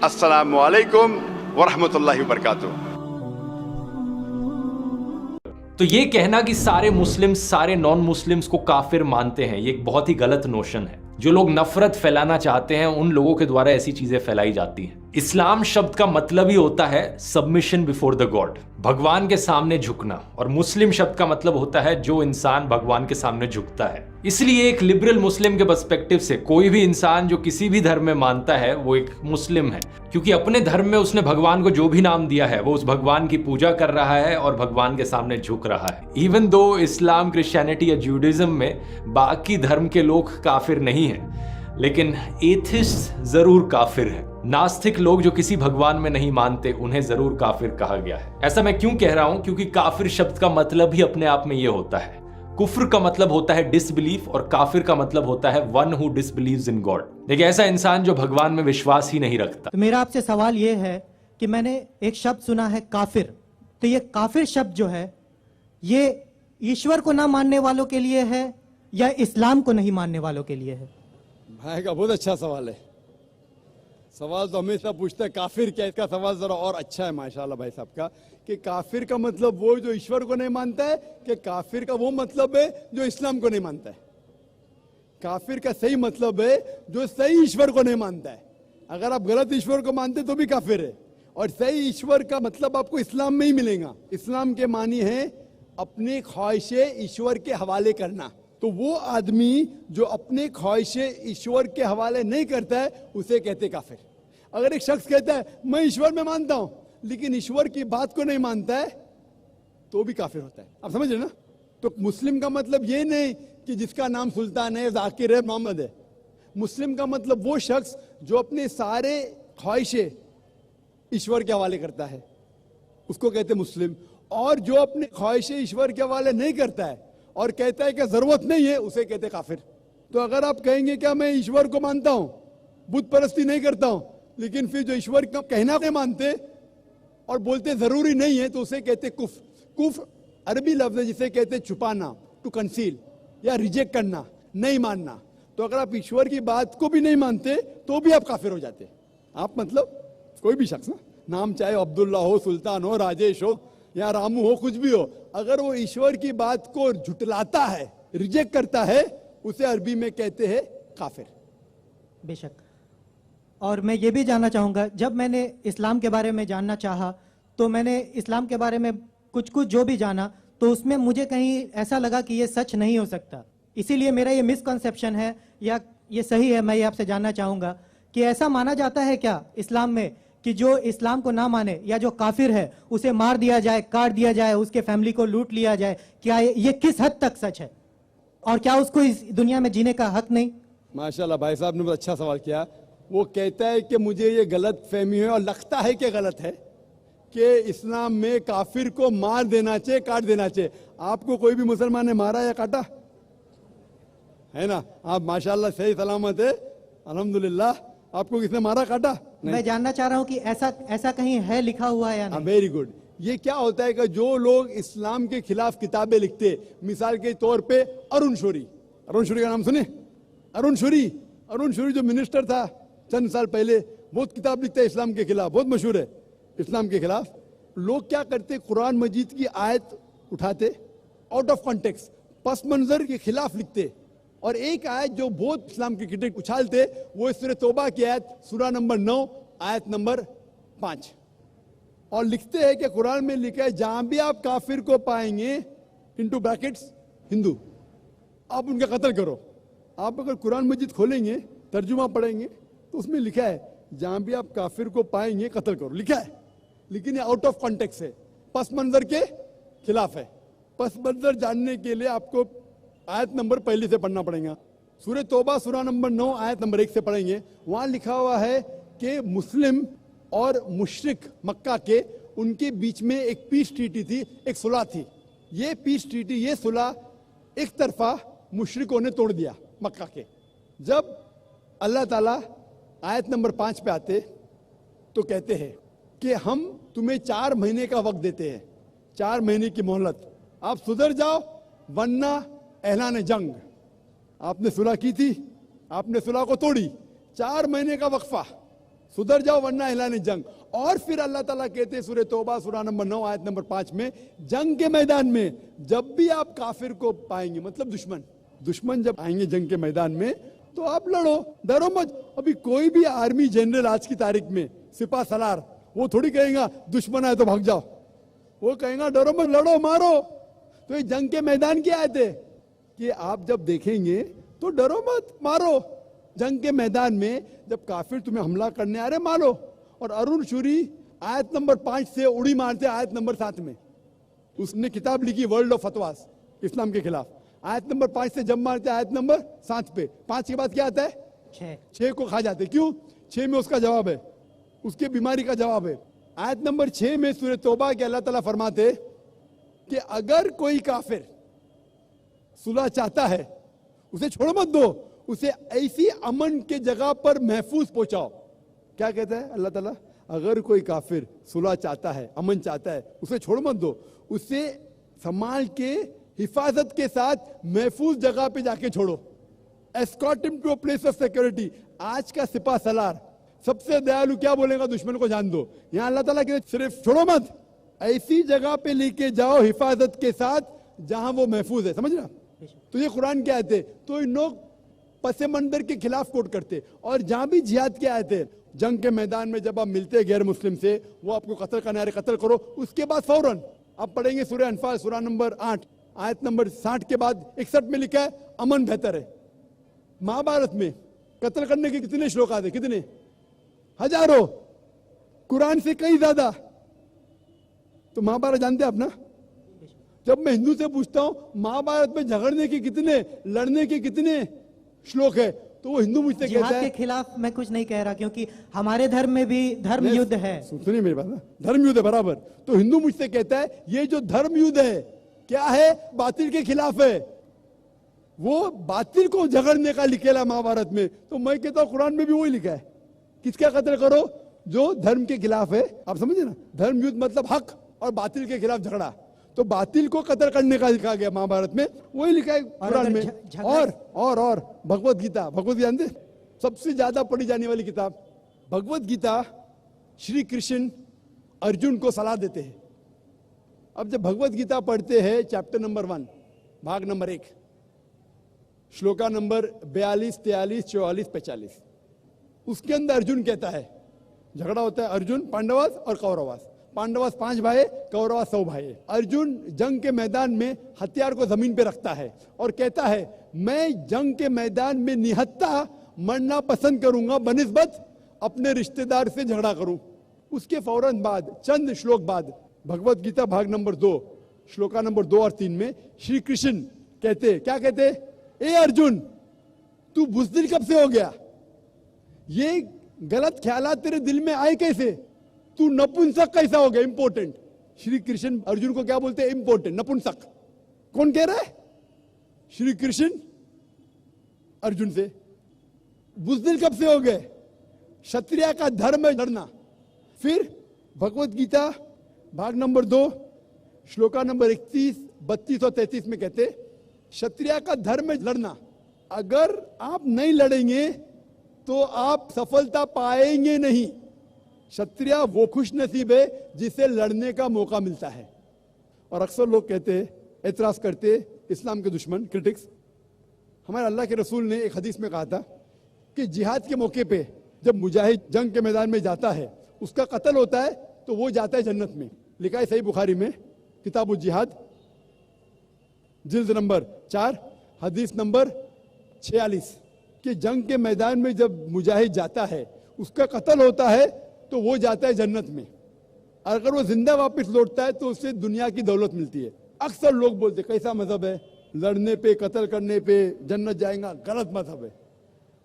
अस्सलामु अलैकुम वरहमतुल्लाहि वबरकातुहू। तो ये कहना कि सारे मुस्लिम्स सारे नॉन मुस्लिम्स को काफिर मानते हैं, ये एक बहुत ही गलत नोशन है। जो लोग नफरत फैलाना चाहते हैं उन लोगों के द्वारा ऐसी चीजें फैलाई जाती हैं। इस्लाम शब्द का मतलब ही होता है सबमिशन बिफोर द गॉड, भगवान के सामने झुकना, और मुस्लिम शब्द का मतलब होता है जो इंसान भगवान के सामने झुकता है। इसलिए एक लिबरल मुस्लिम के पर्सपेक्टिव से कोई भी इंसान जो किसी भी धर्म में मानता है वो एक मुस्लिम है, क्योंकि अपने धर्म में उसने भगवान को जो भी नाम दिया है वो उस भगवान की पूजा कर रहा है और भगवान के सामने झुक रहा है। इवन दो इस्लाम, क्रिश्चियनिटी या जूडिज्म में बाकी धर्म के लोग काफिर नहीं है, लेकिन एथिस्ट जरूर काफिर है। नास्तिक लोग जो किसी भगवान में नहीं मानते उन्हें जरूर काफिर कहा गया है। ऐसा मैं क्यों कह रहा हूं? क्योंकि काफिर शब्द का मतलब ही अपने आप में यह होता है। कुफ्र का मतलब होता है डिसबिलीफ और काफिर का मतलब होता है वन हु डिसबिलीव्स इन गॉड। देखिए, ऐसा इंसान जो भगवान में विश्वास ही नहीं रखता। तो मेरा आपसे सवाल यह है कि मैंने एक शब्द सुना है काफिर, तो ये काफिर शब्द जो है ये ईश्वर को ना मानने वालों के लिए है या इस्लाम को नहीं मानने वालों के लिए है? भाई का बहुत अच्छा सवाल है। सवाल तो हमेशा पूछते हैं काफिर क्या, इसका सवाल जरा और अच्छा है माशाल्लाह भाई साहब का, कि काफिर का मतलब वो जो ईश्वर को नहीं मानता है, कि काफिर का वो मतलब है जो इस्लाम को नहीं मानता है। काफिर का सही मतलब है जो सही ईश्वर को नहीं मानता है। अगर आप गलत ईश्वर को मानते तो भी काफिर है, और सही ईश्वर का मतलब आपको इस्लाम में ही मिलेगा। इस्लाम के मानी है अपनी ख्वाहिशें ईश्वर के हवाले करना। तो वो आदमी जो अपनी ख्वाहिशें ईश्वर के हवाले नहीं करता है उसे कहते काफिर। अगर एक शख्स कहता है मैं ईश्वर में मानता हूं लेकिन ईश्वर की बात को नहीं मानता है तो भी काफिर होता है। आप समझ रहे ना? तो मुस्लिम का मतलब ये नहीं कि जिसका नाम सुल्तान है, जाकिर है, मोहम्मद है। मुस्लिम का मतलब वो शख्स जो अपने सारे ख्वाहिशें ईश्वर के हवाले करता है उसको कहते मुस्लिम, और जो अपने ख्वाहिशें ईश्वर के हवाले नहीं करता है और कहता है कि जरूरत नहीं है उसे कहते काफिर। तो अगर आप कहेंगे क्या मैं ईश्वर को मानता हूं, बुत परस्ती नहीं करता हूं, लेकिन फिर जो ईश्वर का कहना नहीं मानते और बोलते जरूरी नहीं है तो उसे कहते कुफ। कुफ अरबी लफ्ज है जिसे कहते छुपाना, टू कंसील, या रिजेक्ट करना, नहीं मानना। तो अगर आप ईश्वर की बात को भी नहीं मानते तो भी आप काफिर हो जाते। आप मतलब कोई भी शख्स ना, नाम चाहे अब्दुल्ला हो, सुल्तान हो, राजेश हो या रामू हो, कुछ भी हो, अगर वो ईश्वर की बात को झुटलाता है, रिजेक्ट करता है, उसे अरबी में कहते हैं काफिर। बेशक। और मैं ये भी जानना चाहूँगा, जब मैंने इस्लाम के बारे में जानना चाहा तो मैंने इस्लाम के बारे में कुछ कुछ जो भी जाना तो उसमें मुझे कहीं ऐसा लगा कि ये सच नहीं हो सकता। इसीलिए मेरा ये मिसकंसेप्शन है या ये सही है, मैं ये आपसे जानना चाहूँगा कि ऐसा माना जाता है क्या इस्लाम में कि जो इस्लाम को ना माने या जो काफिर है उसे मार दिया जाए, काट दिया जाए, उसके फैमिली को लूट लिया जाए? क्या ये किस हद तक सच है और क्या उसको इस दुनिया में जीने का हक नहीं? माशाल्लाह भाई साहब ने बहुत अच्छा सवाल किया। वो कहता है कि मुझे ये गलत फहमी है और लगता है कि गलत है कि इस्लाम में काफिर को मार देना चाहिए, काट देना चाहिए। आपको कोई भी मुसलमान ने मारा या काटा है ना? आप माशाल्लाह सही सलामत है, अल्हम्दुलिल्लाह। आपको किसने मारा, काटा? मैं जानना चाह रहा हूँ कि ऐसा कहीं है लिखा हुआ या नहीं? Very good. ये क्या होता है कि जो लोग इस्लाम के खिलाफ किताबें लिखते, मिसाल के तौर पे अरुण शौरी का नाम सुने? अरुण शौरी जो मिनिस्टर था चंद साल पहले, बहुत किताब लिखता है इस्लाम के खिलाफ, बहुत मशहूर है इस्लाम के खिलाफ। लोग क्या करते, कुरान मजीद की आयत उठाते, आउट ऑफ कॉन्टेक्स्ट, पस मंजर के खिलाफ लिखते, और एक आयत जो बहुत इस्लाम के क्रिटिक उछालते वो सूरह तौबा की आयत, सूरा नंबर 9 आयत नंबर 5, और लिखते हैं कि कुरान में लिखा है जहां भी आप काफिर को पाएंगे, इनटू ब्रैकेट्स हिंदू, आप उनका कत्ल करो। आप अगर कुरान मजीद खोलेंगे, तर्जुमा पढ़ेंगे तो उसमें लिखा है जहां भी आप काफिर को पाएंगे कत्ल करो, लिखा है। लेकिन ये आउट ऑफ कॉन्टेक्स्ट है, पस मंजर के खिलाफ है। पस मंजर जानने के लिए आपको आयत नंबर पहले से पढ़ना पड़ेगा। सूरह तौबा सूरा नंबर 9 आयत नंबर 1 से पढ़ेंगे। वहां लिखा हुआ है कि मुस्लिम और मुशरिक मक्का के, उनके बीच में एक पीस ट्रीटी थी, एक सुलह थी। ये पीस ट्रीटी, ये सुलह एक तरफा मुशरिकों ने तोड़ दिया मक्का के। जब अल्लाह ताला आयत नंबर 5 पे आते तो कहते हैं कि हम तुम्हें 4 महीने का वक्त देते हैं, 4 महीने की मोहलत, आप सुधर जाओ वरना ऐलान जंग। आपने सुलह की थी, आपने सुलह को तोड़ी, 4 महीने का वक्फा, सुधर जाओ वरना ऐलान जंग। और फिर अल्लाह ताला कहते हैं सूरह तौबा सूरा नंबर 9 आयत नंबर 5 में, जंग के मैदान में जब भी आप काफिर को पाएंगे, मतलब दुश्मन जब आएंगे जंग के मैदान में तो आप लड़ो, डरो मत। अभी कोई भी आर्मी जनरल आज की तारीख में, सिपा सलार, वो थोड़ी कहेगा दुश्मन आए तो भाग जाओ, वो कहेगा डरो मत, लड़ो, मारो। तो ये जंग के मैदान की आयत है कि आप जब देखेंगे तो डरो मत, मारो। जंग के मैदान में जब काफिर तुम्हें हमला करने आ रहे, मारो। और अरुण शूरी आयत नंबर 5 से उड़ी मारते आयत नंबर 7 में, उसने किताब लिखी वर्ल्ड ऑफ फतवास इस्लाम के खिलाफ। आयत नंबर 5 से जब मारते आयत नंबर 7 पे, 5 के बाद क्या आता है? 6 को खा जाते। क्यों? 6 में उसका जवाब है, उसके बीमारी का जवाब है। आयत नंबर 6 में सूरह तौबा के अल्लाह ताला फरमाते कि अगर कोई काफिर सुलह चाहता है, उसे छोड़ मत दो, उसे ऐसी अमन के जगह पर महफूज पहुंचाओ। क्या कहता है अल्लाह ताला? अगर कोई काफिर सुलह चाहता है, अमन चाहता है, उसे छोड़ मत दो, उसे संभाल के हिफाजत के साथ महफूज जगह पे जाके छोड़ो। Escort him to a place of security. आज का सिपा सलार सबसे दयालु क्या बोलेगा? दुश्मन को जान दो। यहां अल्लाह ताला कहते सिर्फ छोड़ो मत, ऐसी जगह पे लेके जाओ हिफाजत के साथ जहां वो महफूज है। समझ रहा? तो ये कुरान की आयत है। तो इन लोग पसे मंदर के खिलाफ कोट करते, और जहां भी जिहाद की आयत है, जंग के मैदान में जब आप मिलते हैं गैर मुस्लिम से, वो आपको कत्ल करने आ रहे, कत्ल करो। उसके बाद फौरन आप पढ़ेंगे सूरह अनफाल सूरा नंबर 8 आयत नंबर 60 के बाद 61 में लिखा है अमन बेहतर है। महाभारत में कत्ल करने के कितने श्लोक आते? कितने? हजारों, कुरान से कई ज्यादा। तो महाभारत जानते हैं आप ना? जब मैं हिंदू से पूछता हूं महाभारत में झगड़ने के कितने, लड़ने के कितने श्लोक है, तो वो हिंदू मुझसे कहता है के खिलाफ मैं कुछ नहीं कह रहा, क्योंकि हमारे धर्म में भी धर्म युद्ध है। सुनिए मेरी बात ना, धर्म युद्ध है बराबर। तो हिंदू मुझसे कहता है ये जो धर्म युद्ध है क्या है? बातिल के खिलाफ है। वो बातिल को झगड़ने का लिखेला महाभारत में। तो मैं कहता हूं कुरान में भी वही लिखा है, किसका कत्ल करो? जो धर्म के खिलाफ है। आप समझे ना? धर्म युद्ध मतलब हक और बातिल के खिलाफ झगड़ा। तो बातिल को कत्ल करने का लिखा गया महाभारत में, वही लिखा है कुरान में। और भगवत गीता, भगवत गीता जानते? सबसे ज्यादा पढ़ी जाने वाली किताब भगवत गीता। श्री कृष्ण अर्जुन को सलाह देते हैं। अब जब भगवत गीता पढ़ते हैं चैप्टर नंबर 1 भाग नंबर 1 श्लोका नंबर 42, 43, 44, 45, उसके अंदर अर्जुन कहता है, झगड़ा होता है अर्जुन पांडवास और कौरवास। पांडवास 5 भाई, कौरवास 100 भाई। अर्जुन जंग के मैदान में हथियार को जमीन पे रखता है और कहता है मैं जंग के मैदान में निहत्था मरना पसंद करूंगा बनिस्बत अपने रिश्तेदार से झगड़ा करूं। उसके फौरन बाद, चंद श्लोक बाद, भगवत गीता भाग नंबर 2 श्लोका नंबर 2 और 3 में श्री कृष्ण कहते, क्या कहते? ए अर्जुन, तू बुज़दिल कब से हो गया? ये गलत ख्यालात तेरे दिल में आए कैसे? तू नपुंसक कैसा हो गया? इंपॉर्टेंट। श्री कृष्ण अर्जुन को क्या बोलते हैं? इंपॉर्टेंट, नपुंसक। कौन कह रहा है? श्री कृष्ण अर्जुन से। बुज़दिल कब से हो गए? क्षत्रिय का धर्म है लड़ना। फिर भगवत गीता भाग नंबर 2 श्लोका नंबर 31, 32 और 33 में कहते क्षत्रिय का धर्म है लड़ना। अगर आप नहीं लड़ेंगे तो आप सफलता पाएंगे नहीं। क्षत्रिय वो खुश नसीब है जिसे लड़ने का मौका मिलता है। और अक्सर लोग कहते हैं, एतराज करते, इस्लाम के दुश्मन, क्रिटिक्स, हमारे अल्लाह के रसूल ने एक हदीस में कहा था कि जिहाद के मौके पे जब मुजाहिद जंग के मैदान में जाता है, उसका कत्ल होता है तो वो जाता है जन्नत में। लिखा है सही बुखारी में किताब जिहाद जिल्द नंबर 4 हदीस नंबर 46 कि जंग के मैदान में जब मुजाहिद जाता है, उसका कत्ल होता है तो वो जाता है जन्नत में। अगर वो जिंदा वापस लौटता है तो उससे दुनिया की दौलत मिलती है। अक्सर लोग बोलते कैसा मजहब है, लड़ने पे कत्ल करने पे जन्नत जाएगा? गलत मजहब है।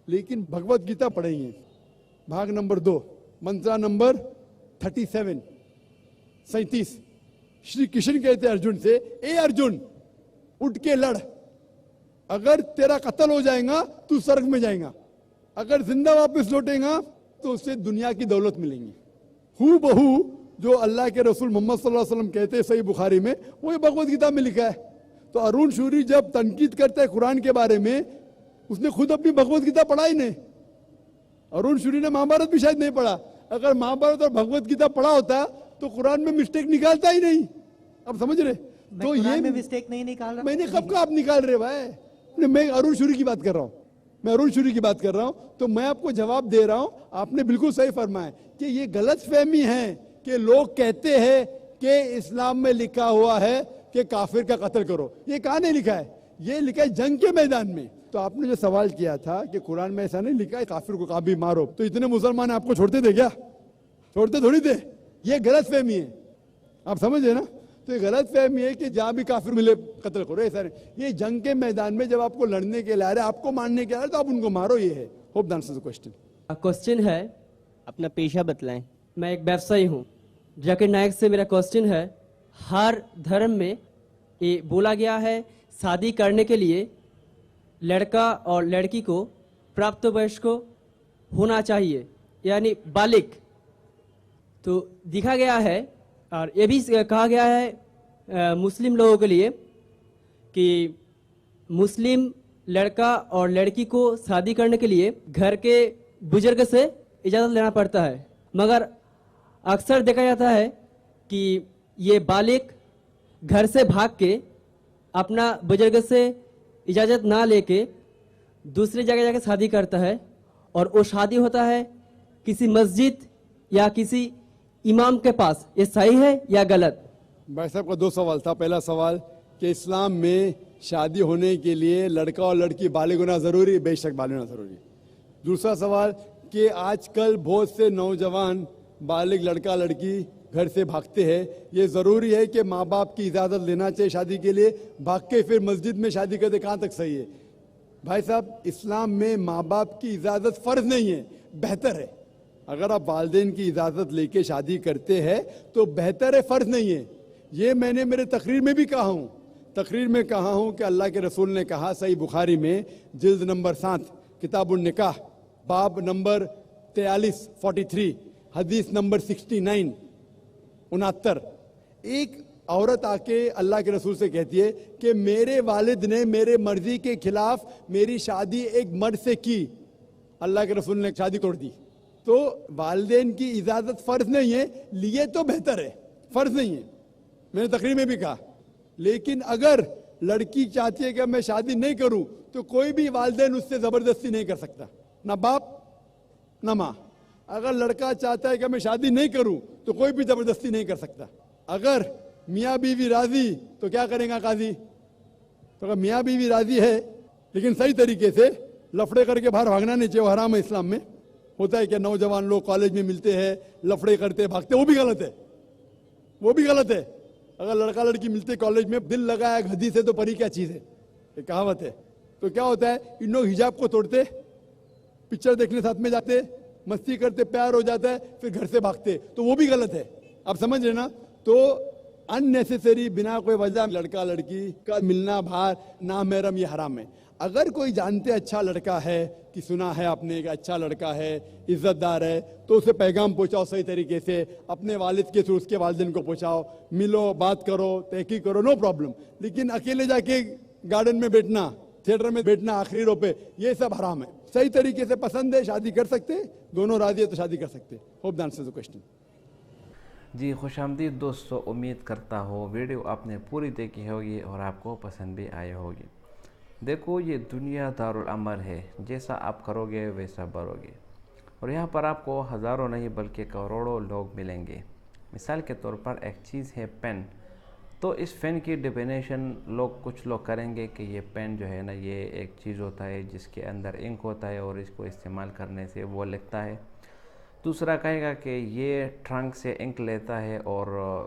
लेकिन भगवत गीता पढ़ेंगे भाग नंबर 2 मंत्रा नंबर 37, 37, श्री कृष्ण कहते अर्जुन से, ए अर्जुन उठ के लड़। अगर तेरा कत्ल हो जाएगा तू स्वर्ग में जाएगा, अगर जिंदा वापस लौटेगा तो उससे दुनिया की दौलत मिलेंगी। हू बहू जो अल्लाह के रसूल मोहम्मद सल्लल्लाहु अलैहि वसल्लम कहते हैं सही बुखारी में, वही भगवत गीता में लिखा है। तो अरुण शूरी जब तनकीद करता है कुरान के बारे में, उसने खुद अपनी भगवत गीता पढ़ा ही नहीं। अरुण शूरी ने महाभारत भी शायद नहीं पढ़ा। अगर महाभारत और भगवत गीता पढ़ा होता तो कुरान में मिस्टेक निकालता ही नहीं। आप समझ रहे? मैं कुरान में मिस्टेक नहीं निकाल रहा। मैंने कब का आप निकाल रहे भाई? मैं अरुण शूरी की बात कर रहा हूँ, मैं अरुण शूरी की बात कर रहा हूं, तो मैं आपको जवाब दे रहा हूं। आपने बिल्कुल सही फरमाया कि ये गलतफहमी है कि लोग कहते हैं कि इस्लाम में लिखा हुआ है कि काफिर का कत्ल करो। ये कहां नहीं लिखा है? ये लिखा है जंग के मैदान में। तो आपने जो सवाल किया था कि कुरान में ऐसा नहीं लिखा है काफिर को कभी मारो, तो इतने मुसलमान आपको छोड़ते थे क्या? छोड़ते थोड़ी थे। ये गलतफहमी है, आप समझे ना? तो ये गलतफहमी है कि जहां भी काफिर मिले कत्ल करो, ऐसा नहीं। ये जंग के मैदान में जब आपको लड़ने के लिए आ रहे, आपको मारने के आ रहे, तो आप उनको मारो। ये है। Hope the answer the question. Question है, अपना पेशा बतलाएं। मैं एक व्यवसायी हूँ। जाकिर नायक से मेरा क्वेश्चन है, हर धर्म में ये बोला गया है शादी करने के लिए लड़का और लड़की को प्राप्त वयस्क होना चाहिए, यानी बालिग। तो दिखा गया है और ये भी कहा गया है मुस्लिम लोगों के लिए कि मुस्लिम लड़का और लड़की को शादी करने के लिए घर के बुजुर्ग से इजाज़त लेना पड़ता है, मगर अक्सर देखा जाता है कि ये बालिग घर से भाग के अपना बुजुर्ग से इजाज़त ना लेके दूसरी जगह जाकर शादी करता है, और वो शादी होता है किसी मस्जिद या किसी इमाम के पास। ये सही है या गलत? भाई साहब का दो सवाल था। पहला सवाल कि इस्लाम में शादी होने के लिए लड़का और लड़की बालिग होना जरूरी? बेशक बालिग होना जरूरी। दूसरा सवाल कि आजकल बहुत से नौजवान बालिग लड़का लड़की घर से भागते हैं, ये जरूरी है कि माँ बाप की इजाजत लेना चाहिए शादी के लिए, भाग के फिर मस्जिद में शादी करते, कहाँ तक सही है? भाई साहब, इस्लाम में माँ बाप की इजाजत फर्ज नहीं है, बेहतर है। अगर आप वालिदैन की इजाजत लेके शादी करते हैं तो बेहतर है, फर्ज नहीं है। ये मैंने मेरे तकरीर में भी कहा हूँ। तकरीर में कहा हूँ कि अल्लाह के रसूल ने कहा, सही बुखारी में जिल्द नंबर 7 किताबुन निकाह बाब नंबर 43 43 हदीस नंबर 69 69, एक औरत आके अल्लाह के रसूल से कहती है कि मेरे वालिद ने मेरे मर्जी के खिलाफ मेरी शादी एक मर्द से की। अल्लाह के रसूल ने शादी तोड़ दी। तो वालिदैन की इजाजत फर्ज नहीं है, लिए तो बेहतर है, फर्ज नहीं है। मैंने तकरीर में भी कहा। लेकिन अगर लड़की चाहती है कि मैं शादी नहीं करूं, तो कोई भी वालिदैन उससे जबरदस्ती नहीं कर सकता, ना बाप ना माँ। अगर लड़का चाहता है कि मैं शादी नहीं करूं, तो कोई भी जबरदस्ती नहीं कर सकता। अगर मियाँ बीवी राजी, तो क्या करेगा काजी? तो अगर मियाँ बीवी राजी है, लेकिन सही तरीके से लफड़े करके बाहर भागना नहीं चाहिए, वो हराम है इस्लाम में। होता है कि नौजवान लोग कॉलेज में मिलते हैं, लफड़े करते भागते, वो भी गलत है, वो भी गलत है। अगर लड़का लड़की मिलते कॉलेज में, दिल लगाया गधी से तो परी क्या चीज है, ये कहावत है। तो क्या होता है, इन लोग हिजाब को तोड़ते, पिक्चर देखने साथ में जाते, मस्ती करते, प्यार हो जाता है, फिर घर से भागते, तो वो भी गलत है। आप समझ रहे ना? तो अननेसेसरी बिना कोई वजह लड़का लड़की का मिलना बाहर नामहरम, ये हराम है। अगर कोई जानते अच्छा लड़का है कि सुना है आपने कि अच्छा लड़का है, इज्जतदार है, तो उसे पैगाम पहुंचाओ सही तरीके से, अपने वालिद के थ्रू उसके वालिदैन को पहुंचाओ, मिलो, बात करो, तहकीक करो, नो प्रॉब्लम। लेकिन अकेले जाके गार्डन में बैठना, थिएटर में बैठना आखिरी रो पे, ये सब हराम है। सही तरीके से पसंद है, शादी कर सकते, दोनों राजी है तो शादी कर सकते। Hope the answer the question. जी खुशामदीद दोस्तों, उम्मीद करता हो वीडियो आपने पूरी देखी होगी और आपको पसंद भी आई होगी। देखो, ये दुनिया दारुल अमर है, जैसा आप करोगे वैसा भरोगे, और यहाँ पर आपको हज़ारों नहीं बल्कि करोड़ों लोग मिलेंगे। मिसाल के तौर पर एक चीज़ है पेन, तो इस पेन की डेफिनेशन कुछ लोग करेंगे कि ये पेन जो है ना, ये एक चीज़ होता है जिसके अंदर इंक होता है और इसको इस्तेमाल करने से वो लिखता है। दूसरा कहेगा कि ये ट्रंक से इंक लेता है और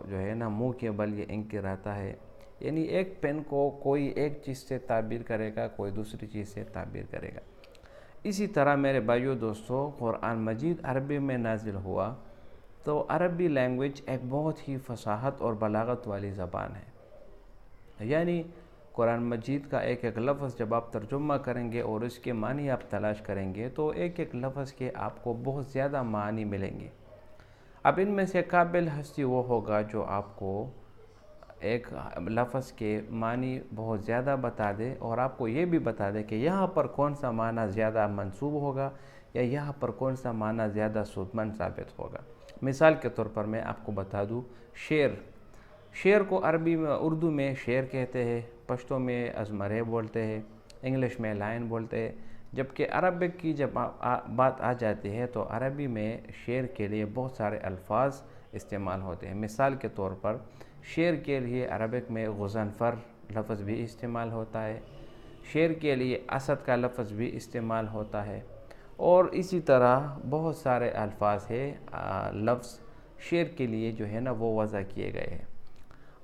जो है ना मुंह के बल ये इंक रहता है। यानी एक पेन को कोई एक चीज़ से ताबीर करेगा, कोई दूसरी चीज़ से ताबीर करेगा। इसी तरह मेरे भाइयों दोस्तों, कुरान मजीद अरबी में नाजिल हुआ, तो अरबी लैंग्वेज एक बहुत ही फसाहत और बलागत वाली ज़बान है। यानी कुरान मजीद का एक एक लफ्ज़ जब आप तर्जुमा करेंगे और उसके मानी आप तलाश करेंगे, तो एक एक लफ्ज़ के आपको बहुत ज़्यादा मानी मिलेंगे। अब इनमें से काबिल हस्ती वो होगा जो आपको एक लफ्ज़ के मानी बहुत ज़्यादा बता दे और आपको ये भी बता दे कि यहाँ पर कौन सा माना ज़्यादा मंसूब होगा या यहाँ पर कौन सा माना ज़्यादा सूदमंद साबित होगा। मिसाल के तौर पर मैं आपको बता दूँ, शेर, शेर को अरबी में उर्दू में शेर कहते हैं, पश्तो में अज़मरे बोलते हैं, इंग्लिश में लायन बोलते हैं। जबकि अरबिक की जब बात आ जाती है तो अरबी में शेर के लिए बहुत सारे अल्फाज इस्तेमाल होते हैं। मिसाल के तौर पर शेर के लिए अरबिक में गुज़नफ़र लफ्ज़ भी इस्तेमाल होता है, शेर के लिए असद का लफ्ज़ भी इस्तेमाल होता है, और इसी तरह बहुत सारे अल्फाज है लफ्ज़ शेर के लिए जो है ना वो वज़ा किए गए हैं।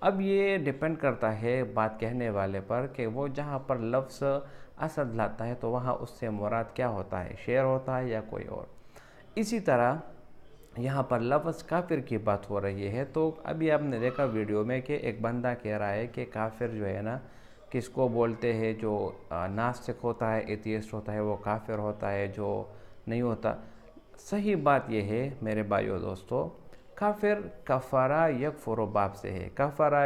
अब ये डिपेंड करता है बात कहने वाले पर कि वो जहाँ पर लफ्ज़ असद लाता है तो वहाँ उससे मुराद क्या होता है, शेर होता है या कोई और। इसी तरह यहाँ पर लफ्ज़ काफिर की बात हो रही है तो अभी आपने देखा वीडियो में कि एक बंदा कह रहा है कि काफिर जो है ना किसको बोलते हैं, जो नास्तिक होता है, एथियस्ट होता है, वो काफिर होता है, जो नहीं होता। सही बात यह है मेरे भाइयों दोस्तों, काफिर कफ़ारा यकफ़ुरु बाप से है। कफ़ारा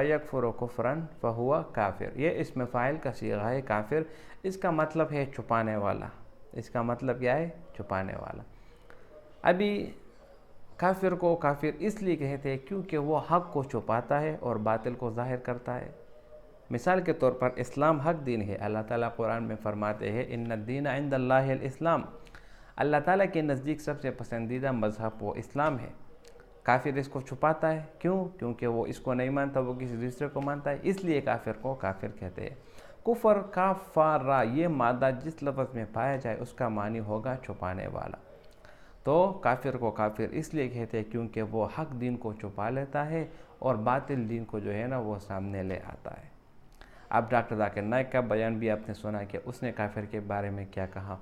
यकफ़ुरु कुफ़रन फ़हुवा काफिर, ये इसमें फ़ाइल का सीगा है काफिर। इसका मतलब है छुपाने वाला। इसका मतलब क्या है? छुपाने वाला। अभी काफिर को काफिर इसलिए कहते हैं क्योंकि वो हक़ को छुपाता है और बातिल को ज़ाहिर करता है। मिसाल के तौर पर इस्लाम हक़ दीन है। अल्लाह ताला कुरान में फरमाते हैं इन्नद्दीन इंदल्लाहिल इस्लाम, अल्लाह ताला के नज़दीक सबसे पसंदीदा मज़हब वो इस्लाम है। काफिर इसको छुपाता है, क्यों? क्योंकि वो इसको नहीं मानता, वो किसी दूसरे को मानता है, इसलिए काफिर को काफिर कहते हैं। कुफर काफारा ये मादा जिस लफ्ज़ में पाया जाए उसका मानी होगा छुपाने वाला। तो काफिर को काफिर इसलिए कहते हैं क्योंकि वो हक दीन को छुपा लेता है और बातिल दीन को जो है ना वो सामने ले आता है। अब डॉक्टर जाकिर नाइक का बयान भी आपने सुना कि उसने काफिर के बारे में क्या कहा।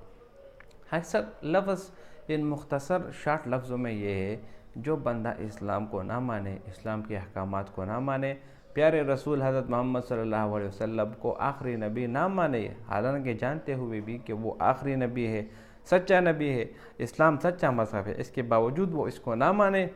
अक्सर लफ्ज़ इन मुख्तसर शार्ट लफ्ज़ों में ये है, जो बंदा इस्लाम को ना माने, इस्लाम के अहकामात को ना माने, प्यारे रसूल हज़रत मोहम्मद सल्लल्लाहु अलैहि वसल्लम को आखिरी नबी ना माने, हालांकि जानते हुए भी कि वो आखिरी नबी है, सच्चा नबी है, इस्लाम सच्चा मज़हब है, इसके बावजूद वो इसको ना माने,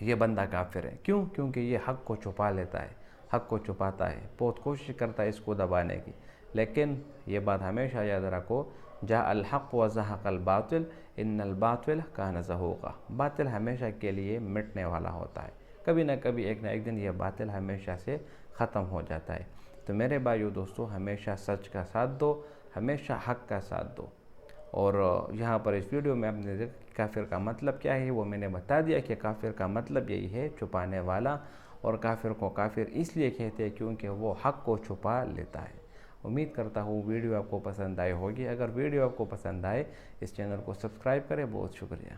ये बंदा काफिर है। क्यों? क्योंकि ये हक़ को छुपा लेता है, हक़ को छुपाता है, बहुत कोशिश करता है इसको दबाने की। लेकिन ये बात हमेशा याद रखो, जा अल हक़ व ज़हक़ल बातिल इन्नल बातिल कान ज़हूक़ा, बातिल हमेशा के लिए मिटने वाला होता है, कभी ना कभी एक ना एक दिन ये बातिल हमेशा से ख़त्म हो जाता है। तो मेरे भाइयों दोस्तों, हमेशा सच का साथ दो, हमेशा हक़ का साथ दो। और यहाँ पर इस वीडियो में आपने देखा काफिर का मतलब क्या है, वो मैंने बता दिया कि काफिर का मतलब यही है, छुपाने वाला। और काफिर को काफिर इसलिए कहते हैं क्योंकि वो हक़ को छुपा लेता है। उम्मीद करता हूँ वीडियो आपको पसंद आई होगी। अगर वीडियो आपको पसंद आए इस चैनल को सब्सक्राइब करें। बहुत शुक्रिया।